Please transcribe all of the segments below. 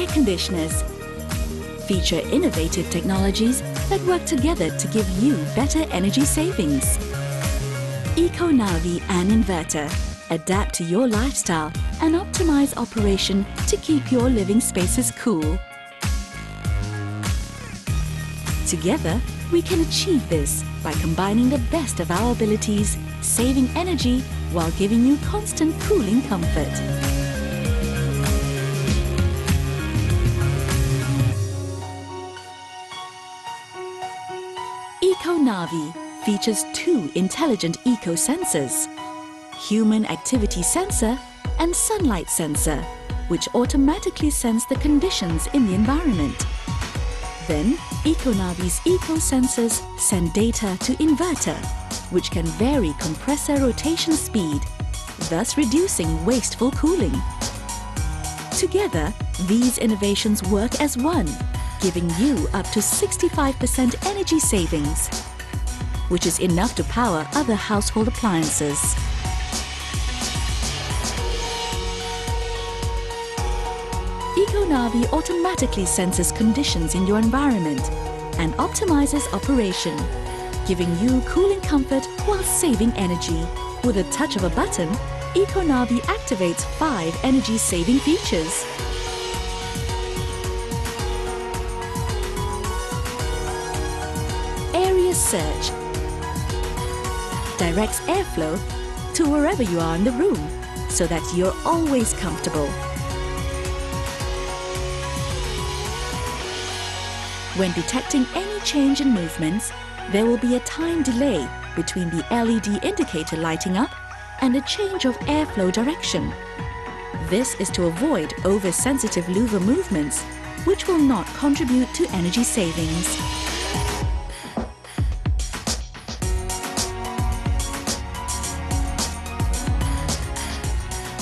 air conditioners feature innovative technologies that work together to give you better energy savings. EcoNavi and inverter adapt to your lifestyle and optimize operation to keep your living spaces cool. Together, we can achieve this by combining the best of our abilities, saving energy while giving you constant cooling comfort. EcoNavi features two intelligent eco-sensors, human activity sensor and sunlight sensor, which automatically sense the conditions in the environment. Then, EcoNavi's eco-sensors send data to inverter, which can vary compressor rotation speed, thus reducing wasteful cooling. Together, these innovations work as one, giving you up to 65% energy savings, which is enough to power other household appliances. EcoNavi automatically senses conditions in your environment and optimizes operation, giving you cooling comfort while saving energy. With a touch of a button, EcoNavi activates 5 energy-saving features. Area search directs airflow to wherever you are in the room so that you're always comfortable. When detecting any change in movements, there will be a time delay between the LED indicator lighting up and a change of airflow direction. This is to avoid oversensitive louver movements, which will not contribute to energy savings.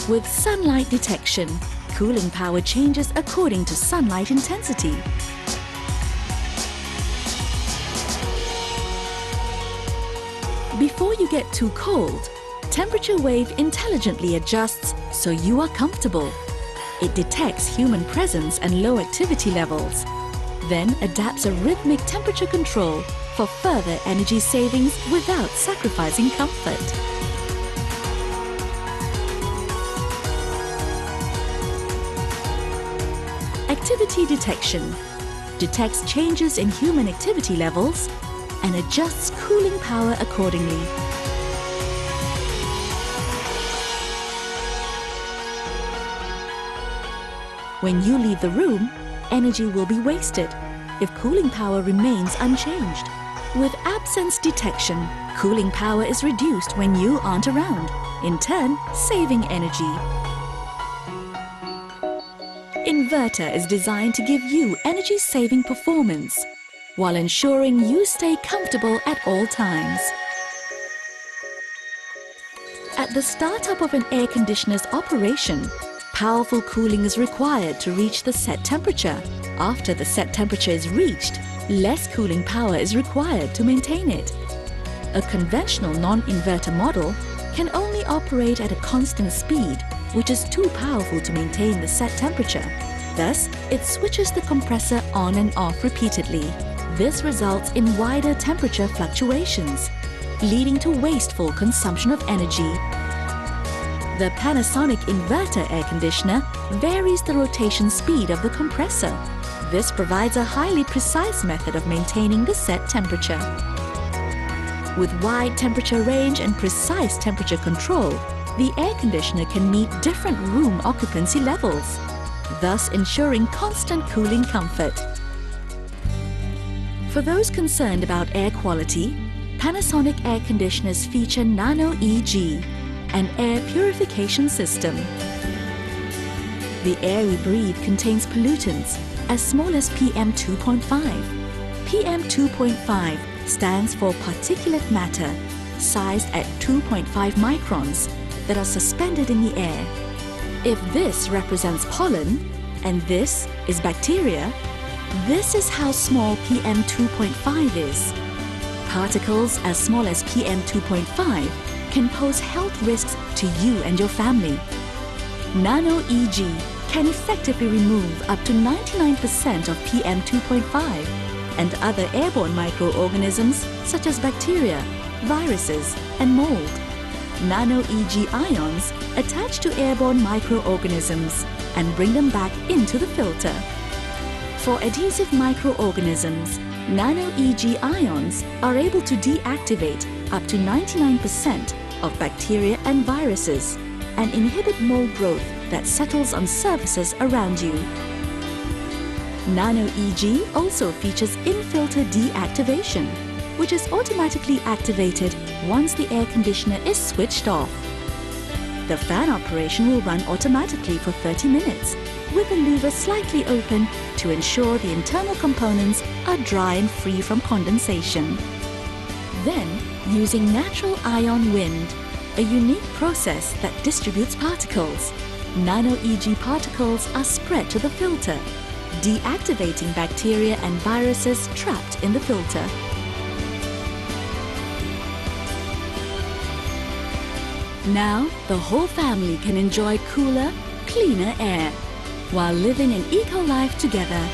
With sunlight detection, cooling power changes according to sunlight intensity. Before you get too cold, temperature wave intelligently adjusts so you are comfortable. It detects human presence and low activity levels, then adapts a rhythmic temperature control for further energy savings without sacrificing comfort. Activity detection detects changes in human activity levels and adjusts cooling power accordingly. When you leave the room, energy will be wasted if cooling power remains unchanged. With absence detection, cooling power is reduced when you aren't around, in turn saving energy. Inverter is designed to give you energy-saving performance while ensuring you stay comfortable at all times. At the startup of an air conditioner's operation, powerful cooling is required to reach the set temperature. After the set temperature is reached, less cooling power is required to maintain it. A conventional non-inverter model can only operate at a constant speed, which is too powerful to maintain the set temperature. Thus, it switches the compressor on and off repeatedly. This results in wider temperature fluctuations, leading to wasteful consumption of energy. The Panasonic inverter air conditioner varies the rotation speed of the compressor. This provides a highly precise method of maintaining the set temperature. With wide temperature range and precise temperature control, the air conditioner can meet different room occupancy levels, thus ensuring constant cooling comfort. For those concerned about air quality, Panasonic air conditioners feature Nano EG, an air purification system. The air we breathe contains pollutants as small as PM2.5. PM2.5 stands for particulate matter, sized at 2.5 microns, that are suspended in the air. If this represents pollen and this is bacteria, this is how small PM2.5 is. Particles as small as PM2.5 can pose health risks to you and your family. Nano EG can effectively remove up to 99% of PM 2.5 and other airborne microorganisms such as bacteria, viruses, and mold. Nano EG ions attach to airborne microorganisms and bring them back into the filter. For adhesive microorganisms, Nano EG ions are able to deactivate up to 99% of bacteria and viruses and inhibit mold growth that settles on surfaces around you. Nano EG also features in-filter deactivation, which is automatically activated once the air conditioner is switched off. The fan operation will run automatically for 30 minutes, with the louver slightly open to ensure the internal components are dry and free from condensation. Then, using natural ion wind, a unique process that distributes particles, Nano EG particles are spread to the filter, deactivating bacteria and viruses trapped in the filter. Now, the whole family can enjoy cooler, cleaner air while living an eco-life together.